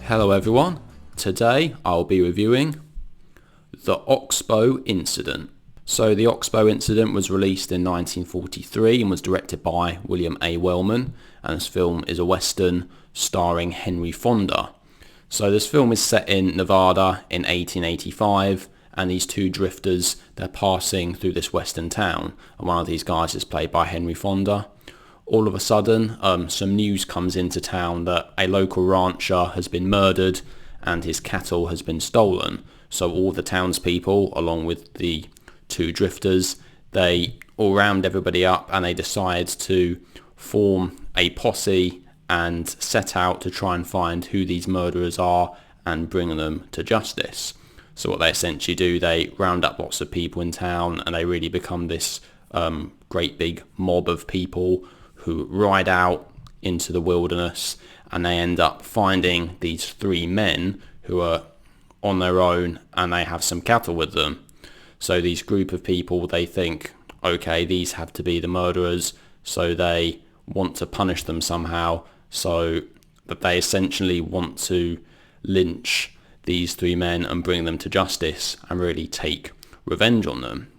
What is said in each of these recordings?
Hello everyone, today I'll be reviewing the Oxbow Incident. So the Oxbow Incident was released in 1943 and was directed by William A. Wellman, and this film is a western starring Henry Fonda. So this film is set in Nevada in 1885, and these two drifters, they're passing through this western town, and one of these guys is played by Henry Fonda. All of a sudden, some news comes into town that a local rancher has been murdered and his cattle has been stolen. So all the townspeople, along with the two drifters, they all round everybody up and they decide to form a posse and set out to try and find who these murderers are and bring them to justice. So what they essentially do, they round up lots of people in town and they really become this great big mob of people who ride out into the wilderness, and they end up finding these three men who are on their own and they have some cattle with them. So these group of people, they think, okay, these have to be the murderers, so they want to punish them somehow, so that they essentially want to lynch these three men and bring them to justice and really take revenge on them.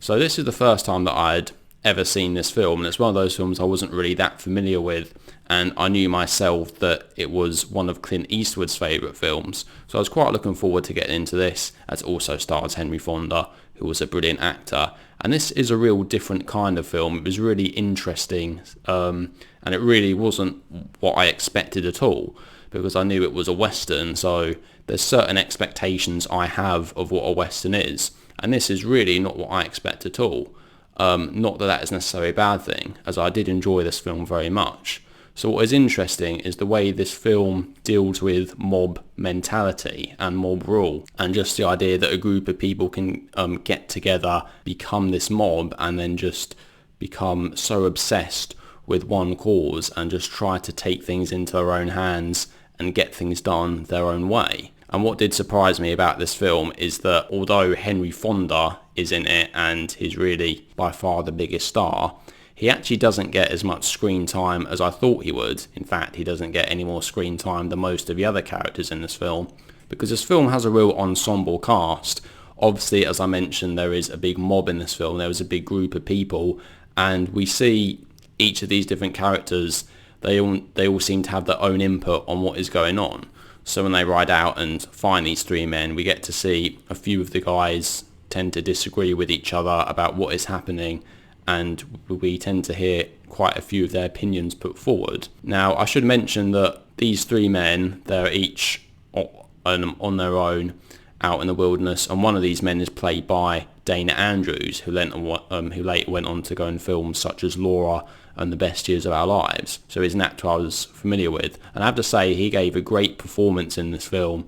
So this is the first time that I'd ever seen this film, and it's one of those films I wasn't really that familiar with, and I knew myself that it was one of Clint Eastwood's favourite films, so I was quite looking forward to getting into this, as it also stars Henry Fonda, who was a brilliant actor. And this is a real different kind of film. It was really interesting, and it really wasn't what I expected at all, because I knew it was a western, so there's certain expectations I have of what a western is, and this is really not what I expect at all. Not that that is necessarily a bad thing, as I did enjoy this film very much. So what is interesting is the way this film deals with mob mentality and mob rule, and just the idea that a group of people can get together, become this mob, and then just become so obsessed with one cause and just try to take things into their own hands and get things done their own way. And what did surprise me about this film is that although Henry Fonda is in it and he's really by far the biggest star, he actually doesn't get as much screen time as I thought he would. In fact, he doesn't get any more screen time than most of the other characters in this film, because this film has a real ensemble cast. Obviously, as I mentioned, there is a big mob in this film. There is a big group of people, and we see each of these different characters, they all seem to have their own input on what is going on. So when they ride out and find these three men, we get to see a few of the guys tend to disagree with each other about what is happening, and we tend to hear quite a few of their opinions put forward. Now, I should mention that these three men, they're each on their own out in the wilderness, and one of these men is played by Dana Andrews, who later went on to go in films such as Laura and The Best Years of Our Lives. So he's an actor I was familiar with, and I have to say he gave a great performance in this film,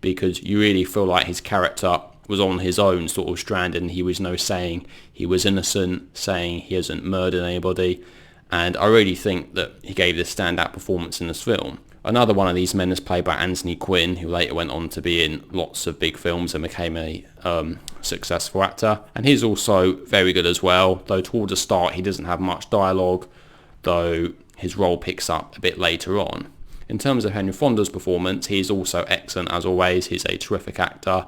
because you really feel like his character was on his own sort of strand, and he was saying he was innocent, saying he hasn't murdered anybody, and I really think that he gave this standout performance in this film. Another one of these men is played by Anthony Quinn, who later went on to be in lots of big films and became a successful actor. And he's also very good as well, though towards the start he doesn't have much dialogue, though his role picks up a bit later on. In terms of Henry Fonda's performance, he's also excellent as always. He's a terrific actor.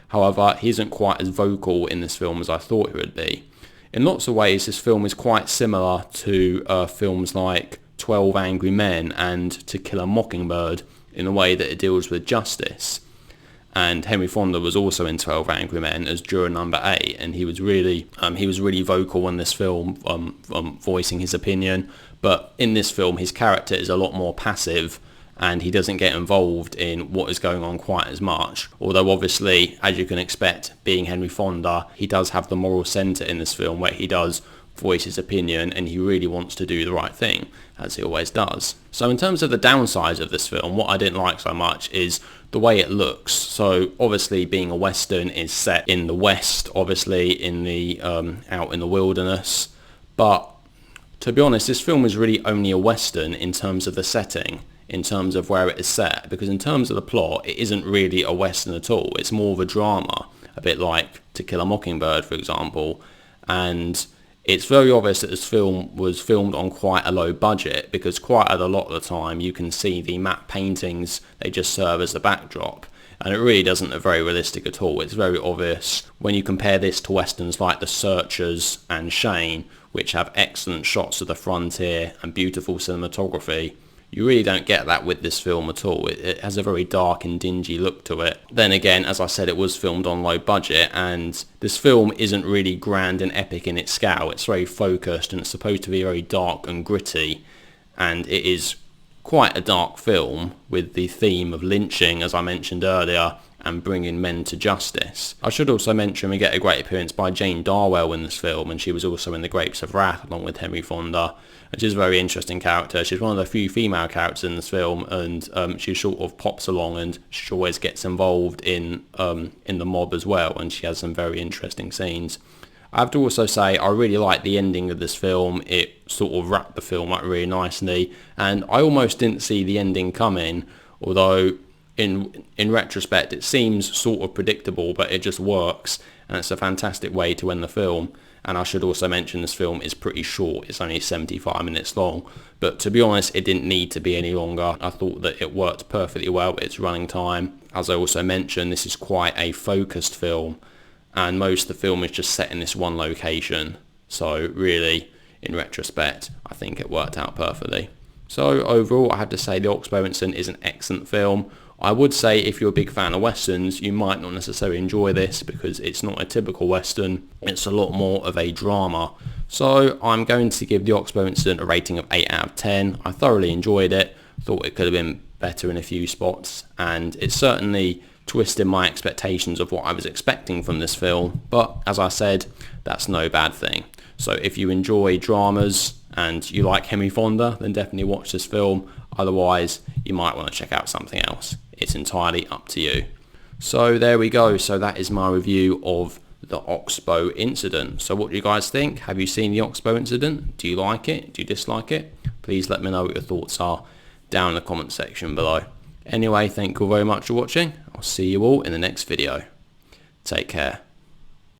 However, he isn't quite as vocal in this film as I thought he would be. In lots of ways, this film is quite similar to films like 12 Angry Men and To Kill a Mockingbird in the way that it deals with justice. And Henry Fonda was also in 12 Angry Men as juror number 8, and he was really vocal in this film, voicing his opinion. But in this film, his character is a lot more passive, and he doesn't get involved in what is going on quite as much. Although obviously, as you can expect, being Henry Fonda, he does have the moral centre in this film where he does voice his opinion and he really wants to do the right thing, as he always does. So in terms of the downsides of this film, what I didn't like so much is the way it looks. So obviously being a western is set in the west, obviously in the out in the wilderness, but to be honest, this film is really only a western in terms of the setting, in terms of where it is set, because in terms of the plot, it isn't really a western at all. It's more of a drama, a bit like To Kill a Mockingbird, for example, and It's very obvious that this film was filmed on quite a low budget, because quite a lot of the time you can see the matte paintings, they just serve as the backdrop. And it really doesn't look very realistic at all. It's very obvious when you compare this to westerns like The Searchers and Shane, which have excellent shots of the frontier and beautiful cinematography. You really don't get that with this film at all. It has a very dark and dingy look to it. Then again, as I said, it was filmed on low budget, and this film isn't really grand and epic in its scale. It's very focused, and it's supposed to be very dark and gritty, and it is quite a dark film with the theme of lynching, as I mentioned earlier, and bringing men to justice. I should also mention we get a great appearance by Jane Darwell in this film, and she was also in The Grapes of Wrath along with Henry Fonda, and she's a very interesting character. She's one of the few female characters in this film, and she sort of pops along, and she always gets involved in the mob as well, and she has some very interesting scenes. I have to also say I really like the ending of this film. It sort of wrapped the film up really nicely, and I almost didn't see the ending coming, although in retrospect it seems sort of predictable, but it just works, and it's a fantastic way to end the film. And I should also mention this film is pretty short. It's only 75 minutes long, but to be honest, it didn't need to be any longer. I thought that it worked perfectly well with its running time. As I also mentioned, this is quite a focused film, and most of the film is just set in this one location. So really, in retrospect, I think it worked out perfectly. So overall, I have to say The Oxbow Incident is an excellent film. I would say if you're a big fan of westerns, you might not necessarily enjoy this because it's not a typical western. It's a lot more of a drama. So I'm going to give The Oxbow Incident a rating of 8 out of 10. I thoroughly enjoyed it. Thought it could have been better in a few spots, and it certainly twisted my expectations of what I was expecting from this film, but as I said, that's no bad thing. So if you enjoy dramas and you like Henry Fonda, then definitely watch this film. Otherwise, you might want to check out something else. It's entirely up to you. So there we go. So that is my review of The Oxbow Incident. So what do you guys think? Have you seen The Oxbow Incident? Do you like it? Do you dislike it? Please let me know what your thoughts are down in the comment section below. Anyway, thank you all very much for watching. I'll see you all in the next video. Take care.